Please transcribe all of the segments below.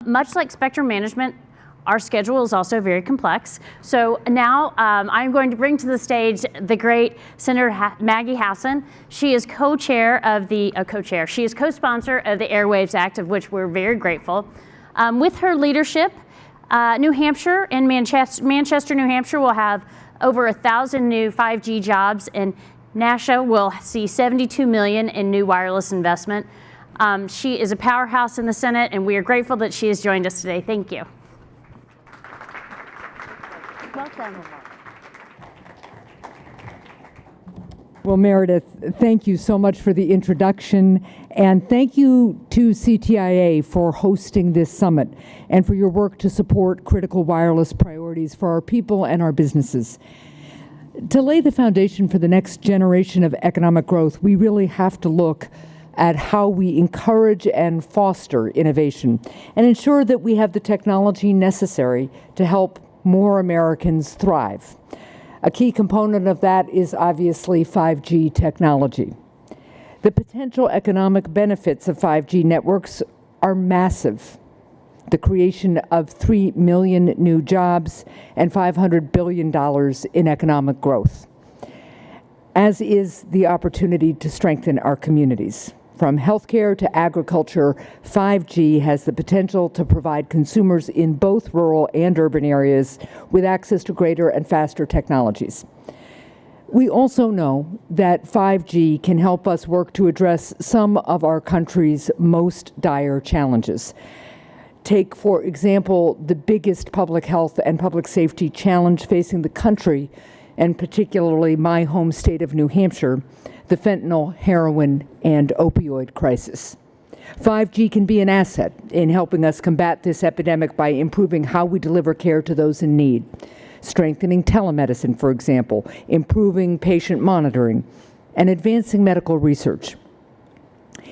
Much like spectrum management, our schedule is also very complex. So now I'm going to bring to the stage the great Senator Maggie Hassan. She is co-chair of the, she is co-sponsor of the Airwaves Act, of which we're very grateful. With her leadership, New Hampshire and Manchester, New Hampshire will have over 1,000 new 5G jobs, and NASHA will see $72 million in new wireless investment. She is a powerhouse in the Senate, and we are grateful that she has joined us today. Thank you. Welcome. Well, Meredith, thank you so much for the introduction, and thank you to CTIA for hosting this summit and for your work to support critical wireless priorities for our people and our businesses. To lay the foundation for the next generation of economic growth, we really have to look at how we encourage and foster innovation and ensure that we have the technology necessary to help more Americans thrive. A key component of that is obviously 5G technology. The potential economic benefits of 5G networks are massive. The creation of 3 million new jobs and $500 billion in economic growth, as is the opportunity to strengthen our communities. From healthcare to agriculture, 5G has the potential to provide consumers in both rural and urban areas with access to greater and faster technologies. We also know that 5G can help us work to address some of our country's most dire challenges. Take, for example, the biggest public health and public safety challenge facing the country, and particularly my home state of New Hampshire, the fentanyl, heroin, and opioid crisis. 5G can be an asset in helping us combat this epidemic by improving how we deliver care to those in need, strengthening telemedicine, for example, improving patient monitoring, and advancing medical research.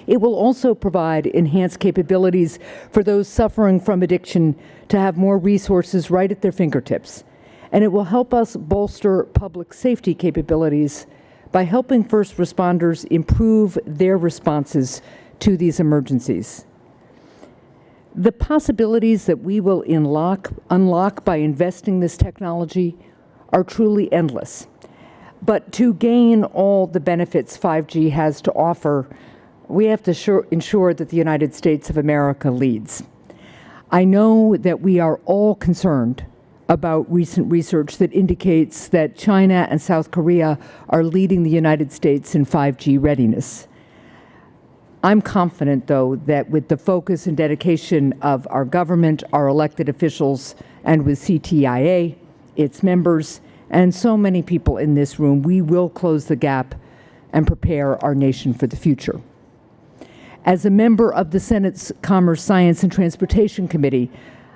It will also provide enhanced capabilities for those suffering from addiction to have more resources right at their fingertips. And it will help us bolster public safety capabilities by helping first responders improve their responses to these emergencies. The possibilities that we will unlock by investing this technology are truly endless. But to gain all the benefits 5G has to offer, we have to ensure that the United States of America leads. I know that we are all concerned about recent research that indicates that China and South Korea are leading the United States in 5G readiness. I'm confident, though, that with the focus and dedication of our government, our elected officials, and with CTIA, its members, and so many people in this room, we will close the gap and prepare our nation for the future. As a member of the Senate's Commerce, Science, and Transportation Committee,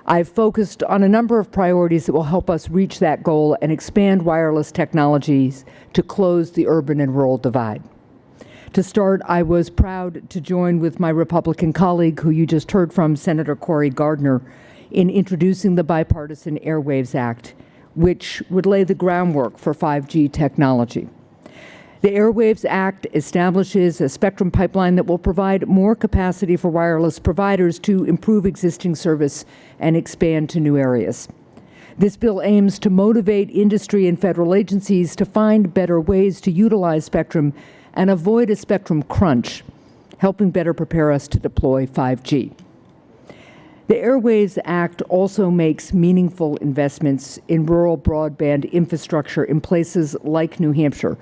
I've focused on a number of priorities that will help us reach that goal and expand wireless technologies to close the urban and rural divide. To start, I was proud to join with my Republican colleague, who you just heard from, Senator Cory Gardner, in introducing the Bipartisan Airwaves Act, which would lay the groundwork for 5G technology. The Airwaves Act establishes a spectrum pipeline that will provide more capacity for wireless providers to improve existing service and expand to new areas. This bill aims to motivate industry and federal agencies to find better ways to utilize spectrum and avoid a spectrum crunch, helping better prepare us to deploy 5G. The Airwaves Act also makes meaningful investments in rural broadband infrastructure in places like New Hampshire,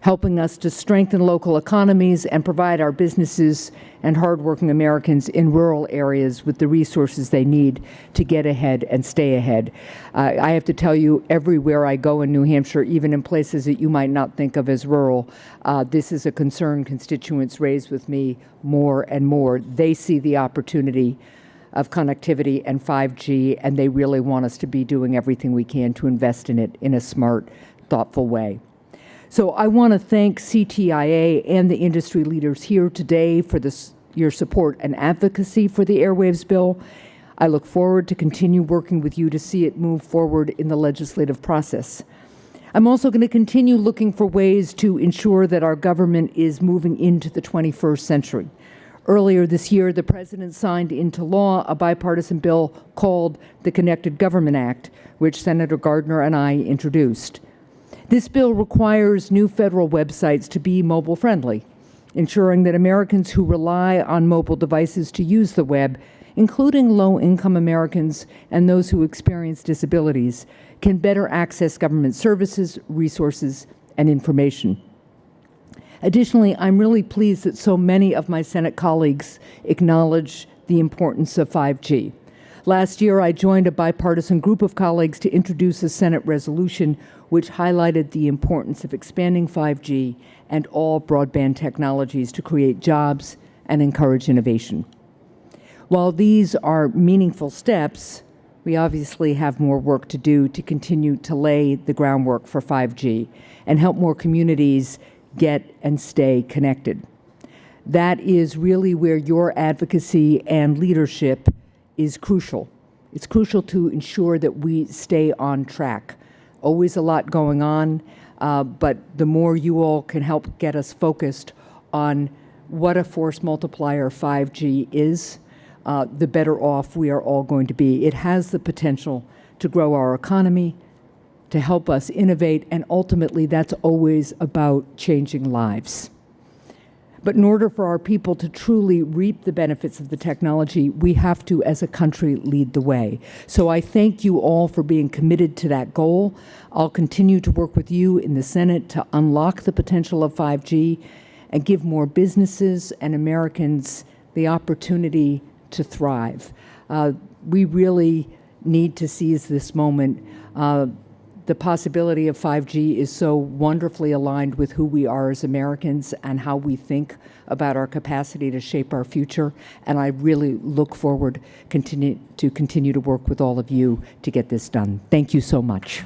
helping us to strengthen local economies and provide our businesses and hardworking Americans in rural areas with the resources they need to get ahead and stay ahead. I have to tell you, everywhere I go in New Hampshire, even in places that you might not think of as rural, this is a concern constituents raise with me more and more. They see the opportunity of connectivity and 5G, and they really want us to be doing everything we can to invest in it in a smart, thoughtful way. So I want to thank CTIA and the industry leaders here today for your support and advocacy for the Airwaves bill. I look forward to continue working with you to see it move forward in the legislative process. I'm also going to continue looking for ways to ensure that our government is moving into the 21st century. Earlier this year, the President signed into law a bipartisan bill called the Connected Government Act, which Senator Gardner and I introduced. This bill requires new federal websites to be mobile-friendly, ensuring that Americans who rely on mobile devices to use the web, including low-income Americans and those who experience disabilities, can better access government services, resources, and information. Additionally, I'm really pleased that so many of my Senate colleagues acknowledge the importance of 5G. Last year, I joined a bipartisan group of colleagues to introduce a Senate resolution which highlighted the importance of expanding 5G and all broadband technologies to create jobs and encourage innovation. While these are meaningful steps, we obviously have more work to do to continue to lay the groundwork for 5G and help more communities get and stay connected. That is really where your advocacy and leadership is crucial. It's crucial to ensure that we stay on track. Always a lot going on, but the more you all can help get us focused on what a force multiplier 5G is, the better off we are all going to be. It has the potential to grow our economy, to help us innovate, and ultimately that's always about changing lives. But in order for our people to truly reap the benefits of the technology, we have to, as a country, lead the way. So I thank you all for being committed to that goal. I'll continue to work with you in the Senate to unlock the potential of 5G and give more businesses and Americans the opportunity to thrive. We really need to seize this moment. The possibility of 5G is so wonderfully aligned with who we are as Americans and how we think about our capacity to shape our future. And I really look forward to continue to work with all of you to get this done. Thank you so much.